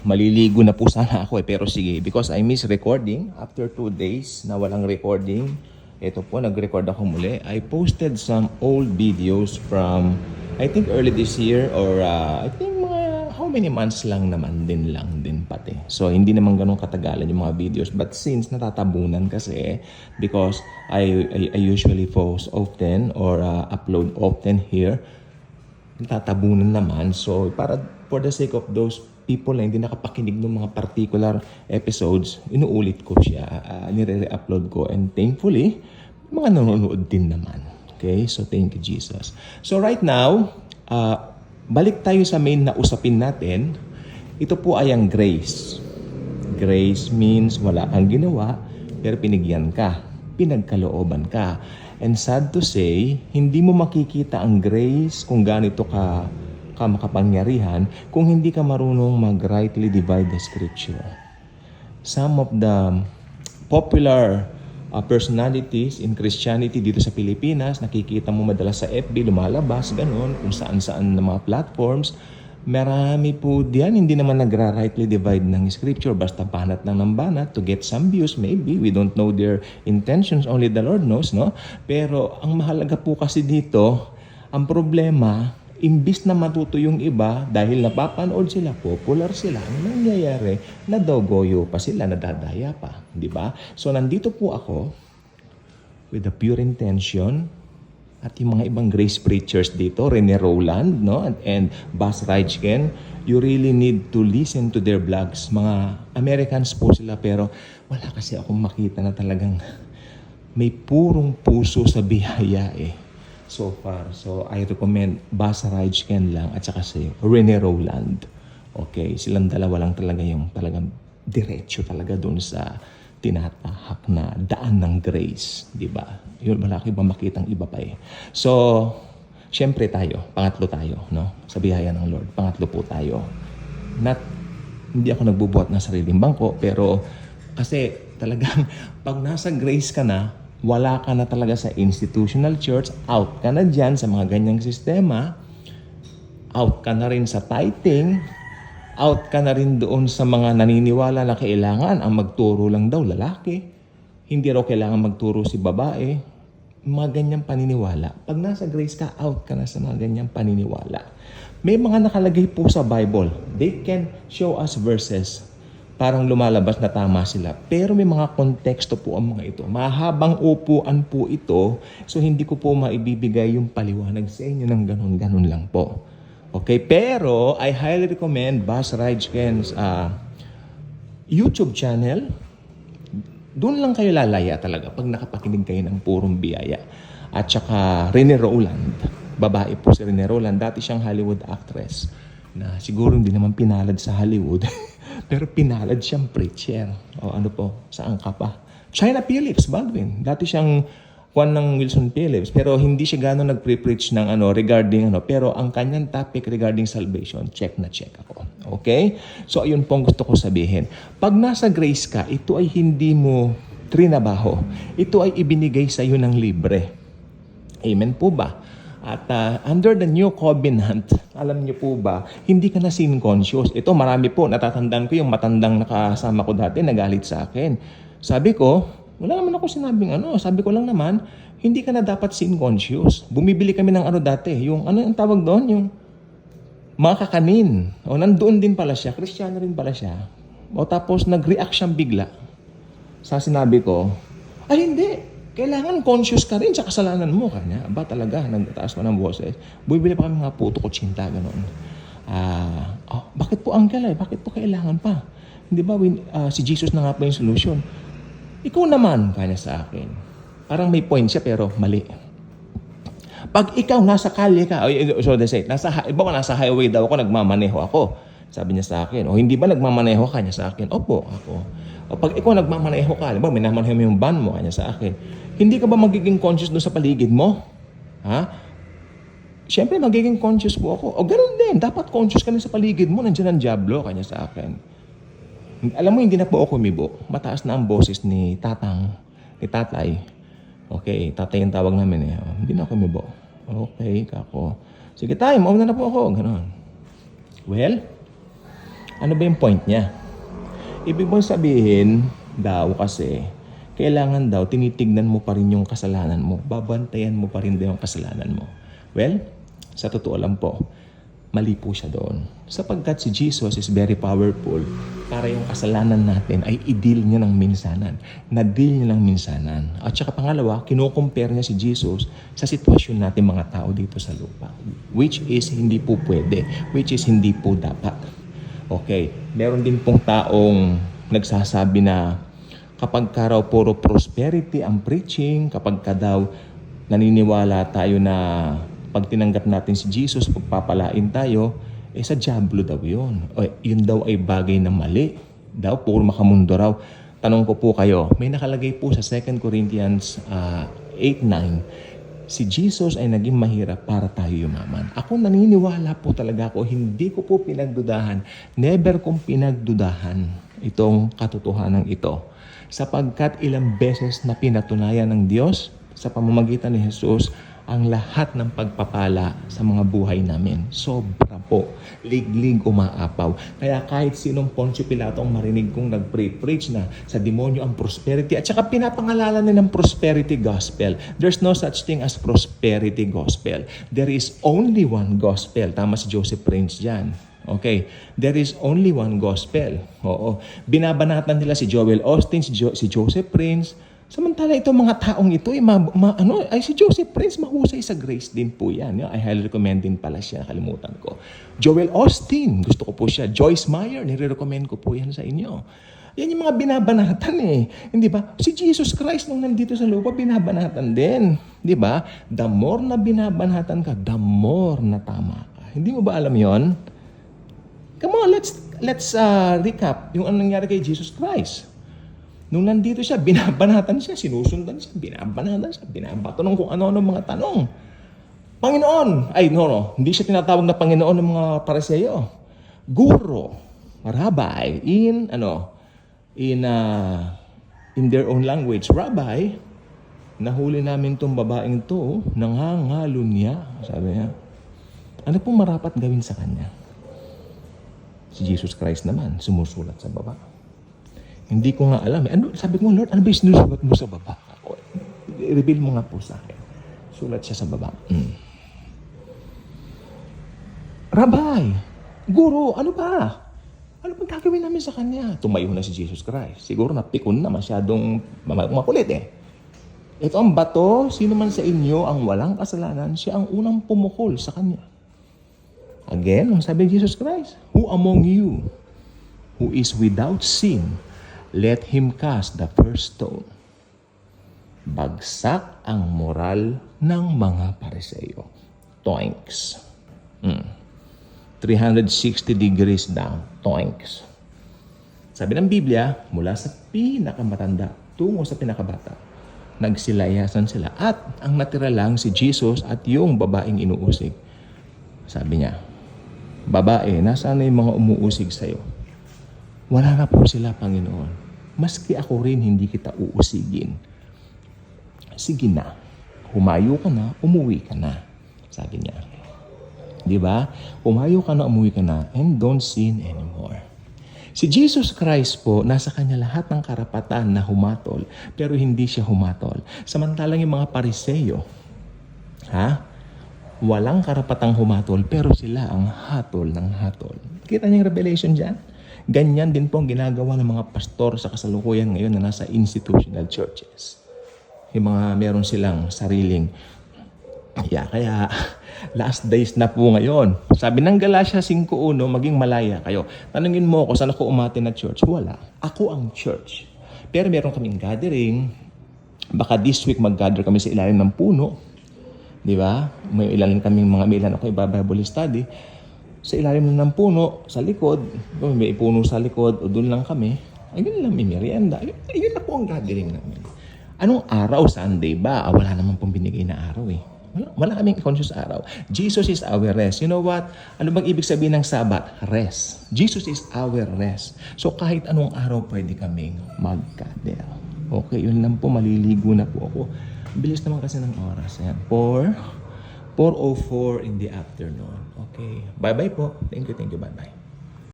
maliligo na po sana ako pero sige, because I miss recording. After 2 days na walang recording, ito po, nag-record ako muli. I posted some old videos from, I think early this year or I think mga how many months lang din pati. So, hindi naman ganun katagalan yung mga videos. But since natatabunan kasi, because I usually post often or upload often here, natatabunan naman. So, para for the sake of those people na hindi nakapakinig ng mga particular episodes, inuulit ko siya, nire-upload ko. And thankfully, mga nanonood din naman. Okay? So, thank you, Jesus. So, right now, balik tayo sa main na usapin natin. Ito po ay ang grace. Grace means wala kang ginawa, pero pinigyan ka. Pinagkalooban ka. And sad to say, hindi mo makikita ang grace kung ganito ka makapangyarihan kung hindi ka marunong mag-rightly divide the scripture. Some of the popular personalities in Christianity dito sa Pilipinas, nakikita mo madalas sa FB, lumalabas, ganun, kung saan-saan na mga platforms. Marami po diyan, hindi naman nagra-rightly divide ng scripture, basta banat lang ng banat to get some views, maybe. We don't know their intentions, only the Lord knows, no? Pero ang mahalaga po kasi dito, ang problema, imbis na matuto yung iba, dahil napapanood sila, popular sila, ang nangyayari, nadogoyo pa sila, nadadaya pa. Di ba? So, nandito po ako with a pure intention at yung mga ibang grace preachers dito, Rene Rowland, no? And Bas Reichken, you really need to listen to their vlogs. Mga Americans po sila, pero wala kasi akong makita na talagang may purong puso sa biyaya so far. So, I recommend Bas Reichken lang at saka si Rene Rowland. Okay, silang dalawa lang talaga yung talagang diretso talaga doon sa tinatahak na daan ng grace. Diba? Yun, wala ko iba makitang iba pa So, syempre tayo, pangatlo tayo, no? Sa biyaya ng Lord, pangatlo po tayo. Hindi ako nagbubuhat ng sariling bangko, pero kasi talagang pag nasa grace ka na, wala ka na talaga sa institutional church, out ka na dyan sa mga ganyang sistema, out ka na rin sa tithing, out ka na rin doon sa mga naniniwala na kailangan ang magturo lang daw lalaki, hindi raw kailangan magturo si babae, mga ganyang paniniwala. Pag nasa grace ka, out ka na sa mga ganyang paniniwala. May mga nakalagay po sa Bible. They can show us verses. Parang lumalabas na tama sila. Pero may mga konteksto po ang mga ito. Mahabang upuan po ito, so hindi ko po maibibigay yung paliwanag sa inyo ng ganun-ganun lang po. Okay, pero I highly recommend Bas Reichken's YouTube channel. Doon lang kayo lalaya talaga pag nakapakinig kayo ng purong biyaya. At saka Rene Rowland. Babae po si Rene Rowland. Dati siyang Hollywood actress na siguro hindi naman pinalad sa Hollywood. Pero pinalad siyang preacher. O ano po, saan ka pa? China Phillips, Baldwin. Dati siyang kwan ng Wilson Phillips. Pero hindi siya gano'n nag-preach ng regarding Pero ang kanyang topic regarding salvation, check na check ako. Okay? So, ayun pong gusto ko sabihin. Pag nasa grace ka, ito ay hindi mo trinabaho. Ito ay ibinigay sa iyo ng libre. Amen po ba? At under the new covenant, alam niyo po ba, hindi ka na sin conscious. Ito marami po, natatandaan ko yung matandang nakasama ko dati, nagalit sa akin. Sabi ko, wala naman ako sinabing sabi ko lang naman, hindi ka na dapat sin conscious. Bumibili kami ng dati, yung ang tawag doon, yung mga kakanin. O nandoon din pala siya, Kristiyano rin pala siya. O tapos nag-react siyang bigla. Sa sinabi ko, ay hindi. Kailangan conscious ka rin sa kasalanan mo. Kanya, ba talaga, nagtaas pa ng boses. Bumibili pa kami mga puto kutsinta, gano'n. Bakit po uncle Bakit po kailangan pa? Hindi ba, si Jesus na nga pa yung solution. Ikaw naman, kanya sa akin. Parang may point siya, pero mali. Pag ikaw nasa kalye ka, nasa highway daw ako, nagmamaneho ako. Sabi niya sa akin, hindi ba nagmamaneho ka? Kanya sa akin, opo, ako. O pag ikaw nagmamaneho ka, minamaneho mo yung van mo, kanya sa akin. Hindi ka ba magiging conscious doon sa paligid mo? Ha? Siyempre, magiging conscious po ako. O ganun din, dapat conscious ka rin sa paligid mo. Nandiyan ang diablo, kanya sa akin. Alam mo, hindi na po ako umibo. Mataas na ang boses ni tatay. Okay, tatay yung tawag namin Hindi na ako umibo. Okay, kako. Sige tayo, mauna na po ako. Ganon. Well, Ano ba yung point niya? Ibig bang sabihin daw kasi, kailangan daw tinitignan mo pa rin yung kasalanan mo. Babantayan mo pa rin daw yung kasalanan mo. Well, sa totoo lang po, mali po siya doon. Sapagkat si Jesus is very powerful para yung kasalanan natin ay i-deal niya ng minsanan. Na-deal niya ng minsanan. At saka pangalawa, kino-compare niya si Jesus sa sitwasyon natin mga tao dito sa lupa. Which is hindi po pwede. Which is hindi po dapat. Okay. Meron din pong taong nagsasabi na kapag ka raw puro prosperity ang preaching, kapag ka daw naniniwala tayo na pag tinanggap natin si Jesus, pagpapalain tayo, sa diablo daw yun. O, yun daw ay bagay na mali. Daw, puro makamundo raw. Tanong ko po kayo, may nakalagay po sa 2 Corinthians 8:9, si Jesus ay naging mahirap para tayo yumaman. Ako naniniwala po talaga ako, hindi ko po pinagdudahan, never kong pinagdudahan itong katotohanan ito. Sapagkat ilang beses na pinatunayan ng Diyos sa pamamagitan ni Jesus ang lahat ng pagpapala sa mga buhay namin. Sobra po. Liglig umaapaw. Kaya kahit sinong Poncio Pilato ang marinig kong nag-preach na sa demonyo ang prosperity at saka pinapangalanan nila ng prosperity gospel. There's no such thing as prosperity gospel. There is only one gospel. Tama si Joseph Prince dyan. Okay, there is only one gospel. Oo. Binabanatan nila si Joel Austin, si Joseph Prince. Samantala itong mga taong ito, si Joseph Prince, mahusay sa grace din po yan. I highly recommend din pala siya, nakalimutan ko. Joel Austin, gusto ko po siya. Joyce Meyer, nire-recommend ko po yan sa inyo. Yan yung mga binabanatan eh. Hindi ba? Si Jesus Christ nung nandito sa lupa, binabanatan din. Di ba? The more na binabanatan ka, the more na tama ka. Hindi mo ba alam yon? Come on, let's recap yung anong nangyari kay Jesus Christ. Nung nandito siya, binabanatan siya, sinusundan siya, binabanatan siya, binabatanong kung ano-ano mga tanong. Panginoon! Hindi siya tinatawag na Panginoon ng mga Pariseyo. Guro, rabbi, in their own language. Rabbi, nahuli namin tong babaeng to, nangangalo niya. Sabi niya, ano pong marapat gawin sa kanya? Si Jesus Christ naman, sumusulat sa baba. Hindi ko nga alam. Sabi ko, Lord, ano ba yung sinusulat mo sa baba? I-reveal mo nga po sa akin. Sulat siya sa baba. Rabbi, Guro, ano ba? Ano bang gagawin namin sa kanya? Tumayo na si Jesus Christ. Siguro napikon na, masyadong makulit eh. Ito ang bato, sino man sa inyo ang walang kasalanan, siya ang unang pumukol sa kanya. Again, ang sabi ni Jesus Christ, who among you who is without sin, let him cast the first stone. Bagsak ang moral ng mga Pariseyo. Toinks. 360 degrees down. Toinks. Sabi ng Biblia, mula sa pinakamatanda tungo sa pinakabata, nagsilayasan sila. At ang natira lang si Jesus at yung babaeng inuusig. Sabi niya, babae, nasaan na yung mga umuusig sa'yo? Wala na po sila, Panginoon. Maski ako rin, hindi kita uusigin. Sige na. Humayo ka na, umuwi ka na. Sabi niya. Di ba? Humayo ka na, umuwi ka na, and don't sin anymore. Si Jesus Christ po, nasa kanya lahat ng karapatan na humatol, pero hindi siya humatol. Samantalang yung mga Pariseyo, walang karapatang humatol, pero sila ang hatol ng hatol. Kita niyo yung revelation dyan? Ganyan din po ang ginagawa ng mga pastor sa kasalukuyan ngayon na nasa institutional churches. Yung mga meron silang sariling, kaya last days na po ngayon. Sabi ng Galatia 5:1, maging malaya kayo. Tanungin mo ako, saan ako umatin na church? Wala. Ako ang church. Pero meron kaming gathering. Baka this week mag-gather kami sa ilalim ng puno. Di ba? May ilan ako Bible study. Sa ilalim ng puno, sa likod, may puno sa likod, o doon lang kami, ayun lang may merienda. Ayun na po ang gathering namin. Anong araw? Sunday ba? Wala naman pong binigay na araw eh. Wala kaming conscious araw. Jesus is our rest. You know what? Ano bang ibig sabihin ng Sabat? Rest. Jesus is our rest. So kahit anong araw pwede kaming mag-gather. Okay, yun lang po. Maliligo na po ako. Bilis naman kasi ng oras. Ayan. 4:04 in the afternoon. Okay. Bye-bye po. Thank you. Bye-bye.